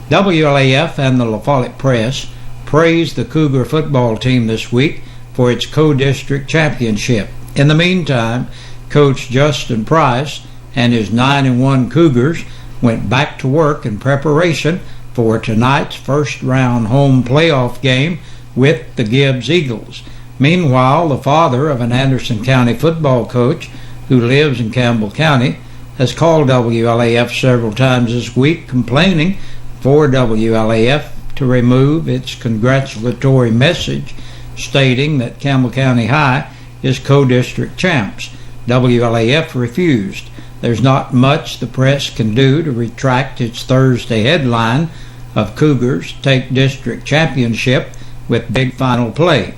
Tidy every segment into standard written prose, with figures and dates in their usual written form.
WLAF and the La Follette Press praised the Cougar football team this week for its co-district championship. In the meantime, Coach Justin Price and his 9-1 Cougars went back to work in preparation for tonight's first-round home playoff game with the Gibbs Eagles. Meanwhile, the father of an Anderson County football coach who lives in Campbell County has called WLAF several times this week complaining for WLAF to remove its congratulatory message stating that Campbell County High is co-district champs. WLAF refused. There's not much the press can do to retract its Thursday headline of Cougars take district championship with big final play.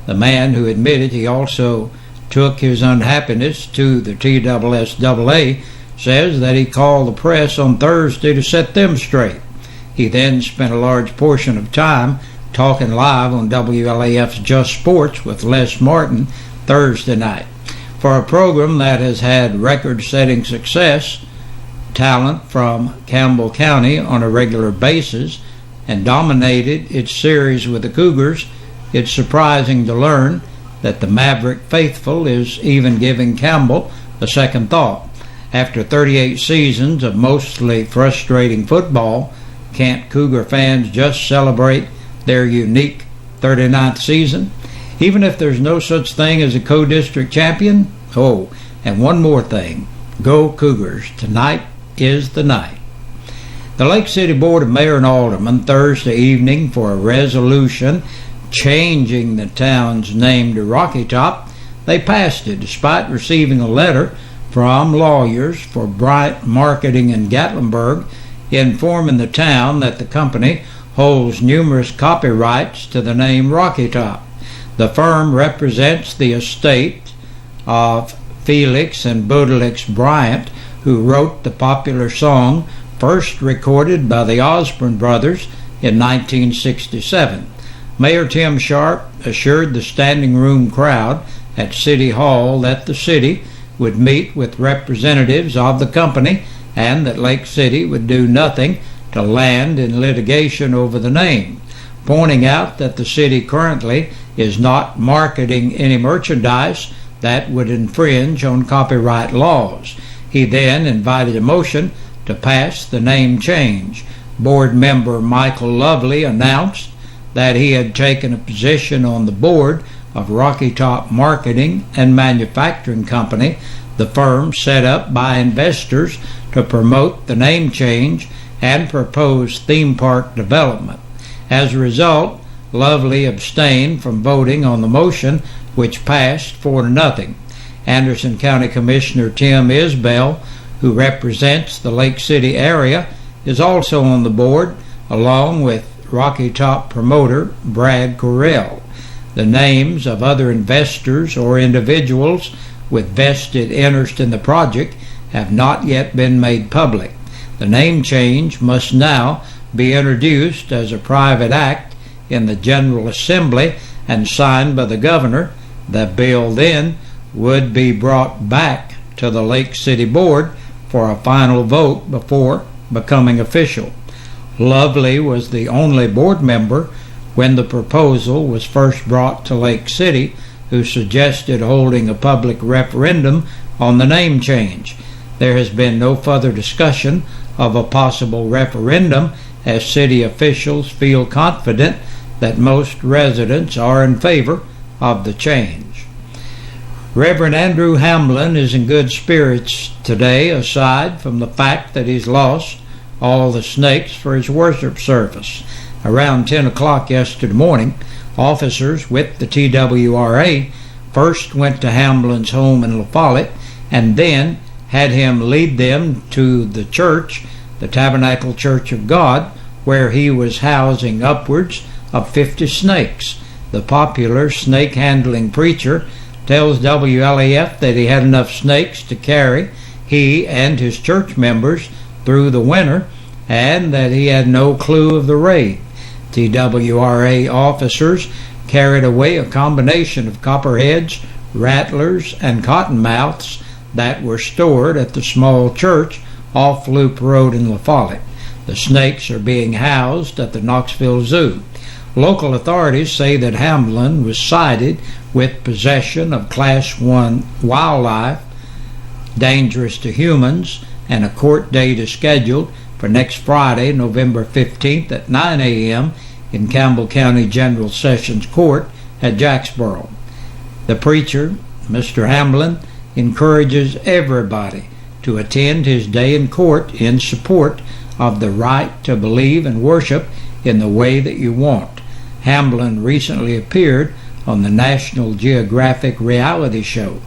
The man who admitted he also took his unhappiness to the TSSAA says that he called the press on Thursday to set them straight. He then spent a large portion of time talking live on WLAF's Just Sports with Les Martin Thursday night. For a program that has had record-setting success, talent from Campbell County on a regular basis, and dominated its series with the Cougars, it's surprising to learn that the Maverick faithful is even giving Campbell a second thought. After 38 seasons of mostly frustrating football, can't Cougar fans just celebrate their unique 39th season? Even if there's no such thing as a co-district champion? Oh, and one more thing. Go Cougars. Tonight is the night. The Lake City Board of Mayor and Aldermen Thursday evening for a resolution changing the town's name to Rocky Top. They passed it despite receiving a letter from lawyers for Bryant Marketing in Gatlinburg informing the town that the company holds numerous copyrights to the name Rocky Top. The firm represents the estate of Felix and Baudelaire Bryant, who wrote the popular song first recorded by the Osborne brothers in 1967. Mayor Tim Sharp assured the standing room crowd at City Hall that the city would meet with representatives of the company and that Lake City would do nothing to land in litigation over the name, pointing out that the city currently is not marketing any merchandise that would infringe on copyright laws. He then invited a motion to pass the name change. Board member Michael Lovely announced that he had taken a position on the board of Rocky Top Marketing and Manufacturing Company, the firm set up by investors to promote the name change and propose theme park development. As a result, Lovely abstained from voting on the motion, which passed 4-0. Anderson County Commissioner Tim Isbell, who represents the Lake City area, is also on the board, along with Rocky Top promoter Brad Correll. The names of other investors or individuals with vested interest in the project have not yet been made public. The name change must now be introduced as a private act in the General Assembly and signed by the governor. The bill then would be brought back to the Lake City Board for a final vote before becoming official. Lovely was the only board member when the proposal was first brought to Lake City who suggested holding a public referendum on the name change. There has been no further discussion of a possible referendum as city officials feel confident that most residents are in favor of the change. Reverend Andrew Hamlin is in good spirits today, aside from the fact that he's lost all the snakes for his worship service. Around 10 o'clock yesterday morning, officers with the TWRA first went to Hamlin's home in La Follette and then had him lead them to the church, the Tabernacle Church of God, where he was housing upwards of 50 snakes. The popular snake-handling preacher tells WLAF that he had enough snakes to carry he and his church members through the winter and that he had no clue of the raid. TWRA officers carried away a combination of copperheads, rattlers, and cottonmouths that were stored at the small church off Loop Road in La Follette. The snakes are being housed at the Knoxville Zoo. Local authorities say that Hamlin was cited with possession of Class 1 wildlife dangerous to humans, and a court date is scheduled for next Friday, November 15th at 9 a.m. in Campbell County General Sessions Court at Jacksboro. The preacher, Mr. Hamlin, encourages everybody to attend his day in court in support of the right to believe and worship in the way that you want. Hamlin recently appeared on the National Geographic reality show.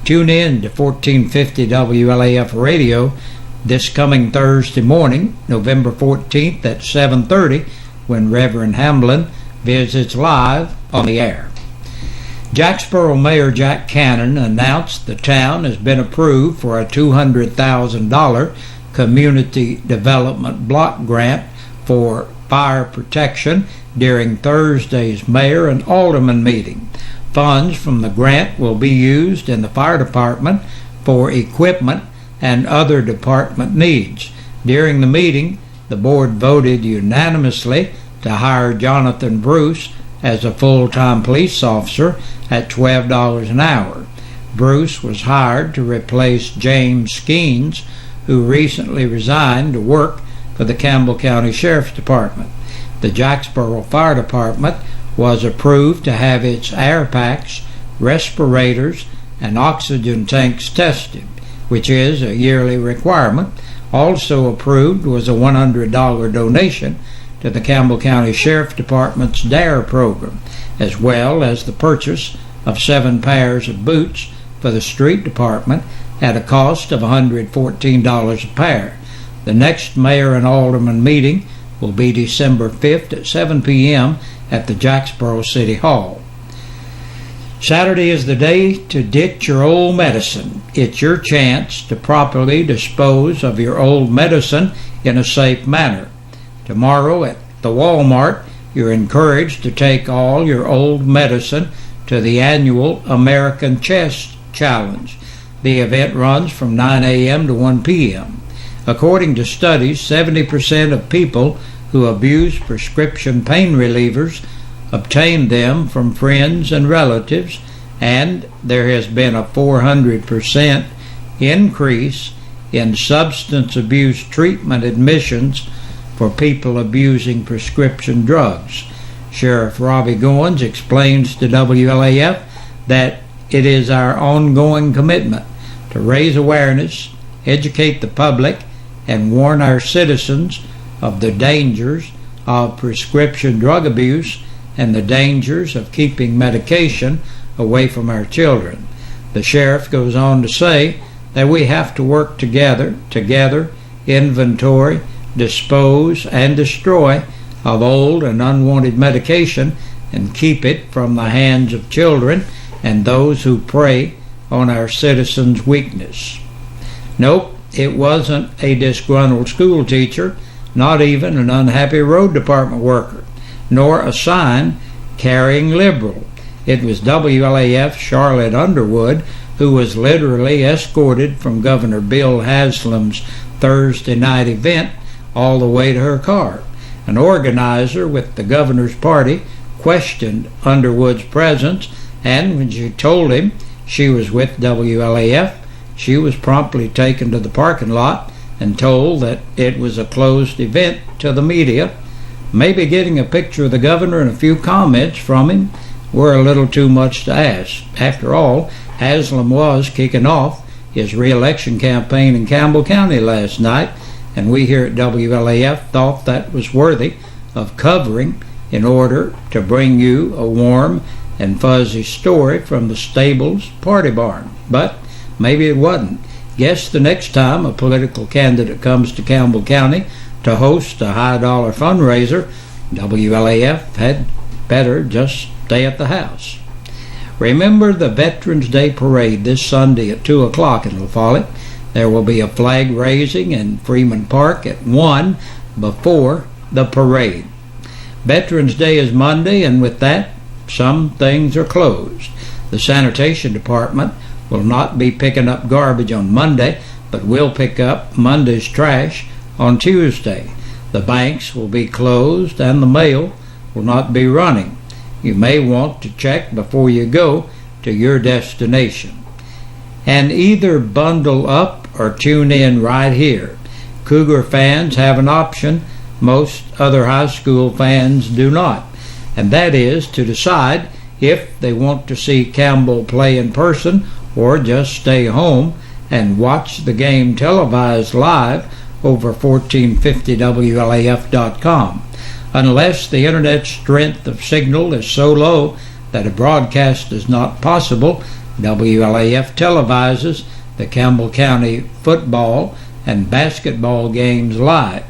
Tune in to 1450 WLAF Radio this coming Thursday morning, November 14th at 7:30, when Reverend Hamlin visits live on the air. Jacksboro Mayor Jack Cannon announced the town has been approved for a $200,000 community development block grant for fire protection during Thursday's mayor and alderman meeting. Funds from the grant will be used in the fire department for equipment and other department needs. During the meeting, the board voted unanimously to hire Jonathan Bruce as a full-time police officer at $12 an hour. Bruce was hired to replace James Skeens, who recently resigned to work for the Campbell County Sheriff's Department. The Jacksboro Fire Department was approved to have its air packs, respirators, and oxygen tanks tested, which is a yearly requirement. Also approved was a $100 donation to the Campbell County Sheriff Department's DARE program, as well as the purchase of 7 pairs of boots for the street department at a cost of $114 a pair. The next mayor and alderman meeting will be December 5th at 7 p.m. at the Jacksboro City Hall. Saturday is the day to ditch your old medicine. It's your chance to properly dispose of your old medicine in a safe manner. Tomorrow at the Walmart, you're encouraged to take all your old medicine to the annual American Chest Challenge. The event runs from 9 a.m. to 1 p.m. According to studies, 70% of people who abuse prescription pain relievers obtain them from friends and relatives, and there has been a 400% increase in substance abuse treatment admissions for people abusing prescription drugs. Sheriff Robbie Goins explains to WLAF that it is our ongoing commitment to raise awareness, educate the public, and warn our citizens of the dangers of prescription drug abuse and the dangers of keeping medication away from our children. The sheriff goes on to say that we have to work together, inventory, dispose, and destroy of old and unwanted medication and keep it from the hands of children and those who prey on our citizens' weakness. Nope, it wasn't a disgruntled school teacher, not even an unhappy road department worker, nor a sign-carrying liberal. It was WLAF Charlotte Underwood who was literally escorted from Governor Bill Haslam's Thursday night event all the way to her car. An organizer with the governor's party questioned Underwood's presence, and when she told him she was with WLAF, she was promptly taken to the parking lot and told that it was a closed event to the media. Maybe getting a picture of the governor and a few comments from him were a little too much to ask. After all, Haslam was kicking off his re-election campaign in Campbell County last night, and we here at WLAF thought that was worthy of covering in order to bring you a warm and fuzzy story from the Stables Party Barn. But maybe it wasn't. Guess the next time a political candidate comes to Campbell County to host a high-dollar fundraiser, WLAF had better just stay at the house. Remember the Veterans Day Parade this Sunday at 2 o'clock in La Follette. There will be a flag raising in Freeman Park at 1 before the parade. Veterans Day is Monday, and with that, some things are closed. The sanitation department will not be picking up garbage on Monday, but will pick up Monday's trash on Tuesday. The banks will be closed and the mail will not be running. You may want to check before you go to your destination. And either bundle up or tune in right here. Cougar fans have an option most other high school fans do not, and that is to decide if they want to see Campbell play in person or just stay home and watch the game televised live over 1450WLAF.com. Unless the internet strength of signal is so low that a broadcast is not possible, WLAF televises the Campbell County football and basketball games live.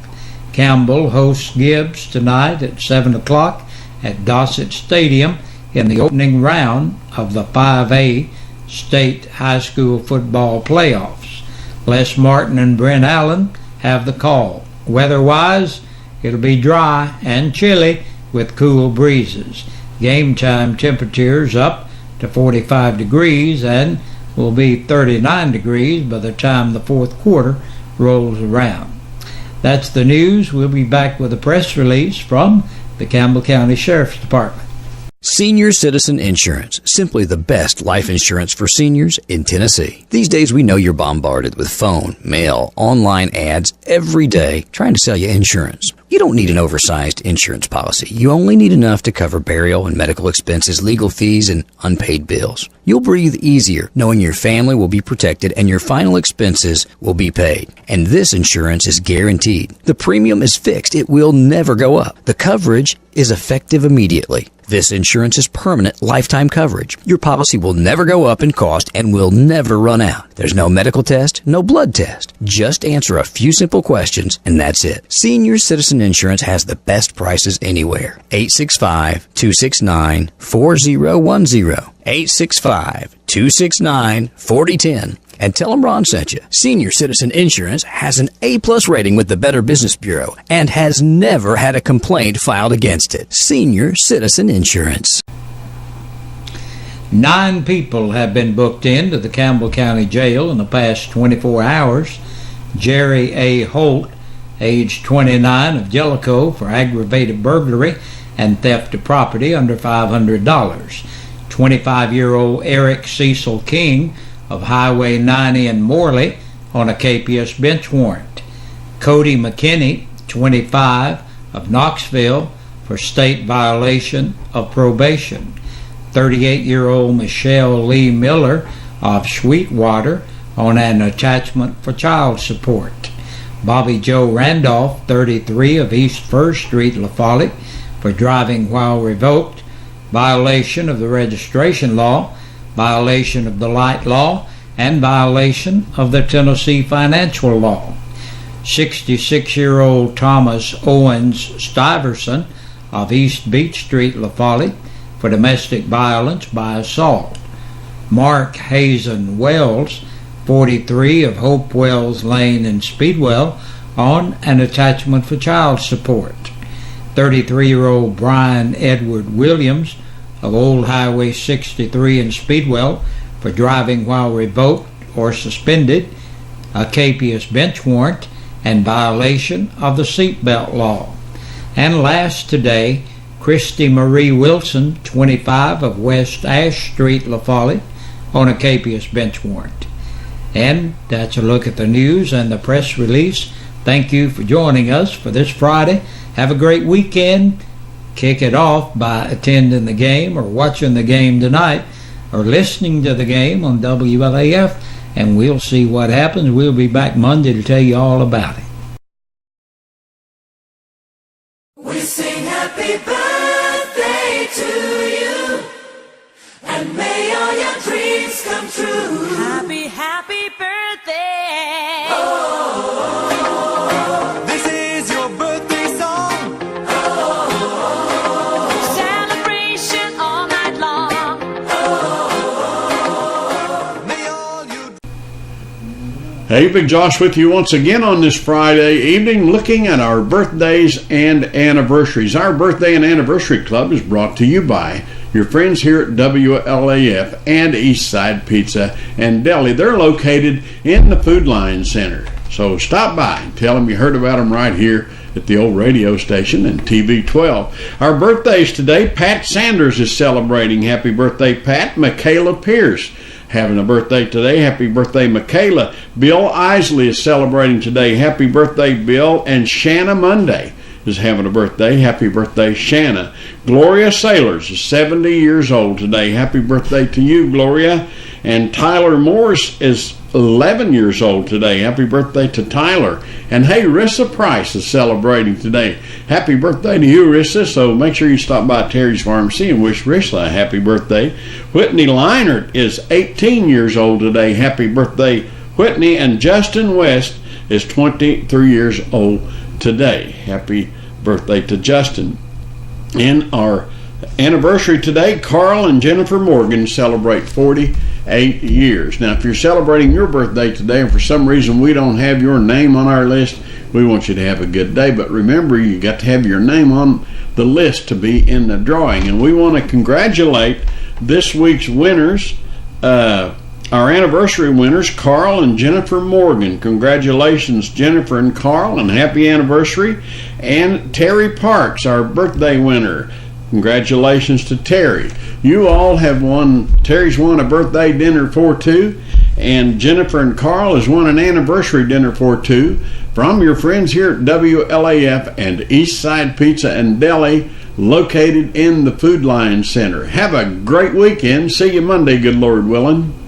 Campbell hosts Gibbs tonight at 7 o'clock at Dossett Stadium in the opening round of the 5A state high school football playoffs. Les Martin and Brent Allen have the call. Weather-wise, it'll be dry and chilly with cool breezes. Game time temperatures up to 45 degrees and will be 39 degrees by the time the fourth quarter rolls around. That's the news. We'll be back with a press release from the Campbell County Sheriff's Department. Senior Citizen Insurance, simply the best life insurance for seniors in Tennessee. These days we know you're bombarded with phone, mail, online ads every day trying to sell you insurance. You don't need an oversized insurance policy. You only need enough to cover burial and medical expenses, legal fees, and unpaid bills. You'll breathe easier knowing your family will be protected and your final expenses will be paid. And this insurance is guaranteed. The premium is fixed. It will never go up. The coverage is effective immediately. This insurance is permanent lifetime coverage. Your policy will never go up in cost and will never run out. There's no medical test, no blood test. Just answer a few simple questions and that's it. Senior Citizen Insurance has the best prices anywhere. 865-269-4010. 865-269-4010. And tell them Ron sent you. Senior Citizen Insurance has an A+ rating with the Better Business Bureau and has never had a complaint filed against it. Senior Citizen Insurance. 9 people have been booked into the Campbell County Jail in the past 24 hours. Jerry A. Holt, age 29, of Jellicoe, for aggravated burglary and theft of property under $500. 25-year-old Eric Cecil King of Highway 90 in Morley on a KPS bench warrant. Cody McKinney, 25, of Knoxville, for state violation of probation. 38-year-old Michelle Lee Miller of Sweetwater on an attachment for child support. Bobby Joe Randolph, 33, of East 1st Street, La Follette, for driving while revoked, violation of the registration law, violation of the light law, and violation of the Tennessee financial law. 66-year-old Thomas Owens Stiverson of East Beach Street, La Follette, for domestic violence by assault. Mark Hazen Wells, 43, of Hope Wells Lane in Speedwell, on an attachment for child support. 33-year-old Brian Edward Williams of Old Highway 63 in Speedwell, for driving while revoked or suspended, a KPS bench warrant, and violation of the seatbelt law. And last today, Christy Marie Wilson, 25, of West Ash Street, La Follette, on a KPS bench warrant. And that's a look at the news and the press release. Thank you for joining us for this Friday. Have a great weekend. Kick it off by attending the game or watching the game tonight or listening to the game on WLAF, and we'll see what happens. We'll be back Monday to tell you all about it. We sing happy birthday to you, and may all your dreams come true. Happy, happy birthday. Oh, this is your birthday song. Oh, Celebration all night long. May all you... Hey, Big Josh with you once again on this Friday evening, looking at our birthdays and anniversaries. Our Birthday and Anniversary Club is brought to you by your friends here at WLAF and Eastside Pizza and Deli. They're located in the Food Line Center. So stop by and tell them you heard about them right here at the old radio station and TV 12. Our birthdays today, Pat Sanders is celebrating. Happy birthday, Pat. Michaela Pierce having a birthday today. Happy birthday, Michaela. Bill Isley is celebrating today. Happy birthday, Bill. And Shanna Monday is having a birthday. Happy birthday, Shanna. Gloria Sailors is 70 years old today. Happy birthday to you, Gloria. And Tyler Morris is 11 years old today. Happy birthday to Tyler. And hey, Rissa Price is celebrating today. Happy birthday to you, Rissa. So make sure you stop by Terry's Pharmacy and wish Rissa a happy birthday. Whitney Leinert is 18 years old today. Happy birthday, Whitney. And Justin West is 23 years old today. Happy birthday to Justin. And our anniversary today, Carl and Jennifer Morgan celebrate 48 years. Now, if you're celebrating your birthday today and for some reason we don't have your name on our list, we want you to have a good day. But remember, you got to have your name on the list to be in the drawing. And we want to congratulate this week's winners, our anniversary winners, Carl and Jennifer Morgan. Congratulations, Jennifer and Carl, and happy anniversary. And Terry Parks, our birthday winner. Congratulations to Terry. You all have won. Terry's won a birthday dinner for two, and Jennifer and Carl has won an anniversary dinner for two from your friends here at WLAF and Eastside Pizza and Deli, located in the Food Lion Center. Have a great weekend. See you Monday, good Lord willing.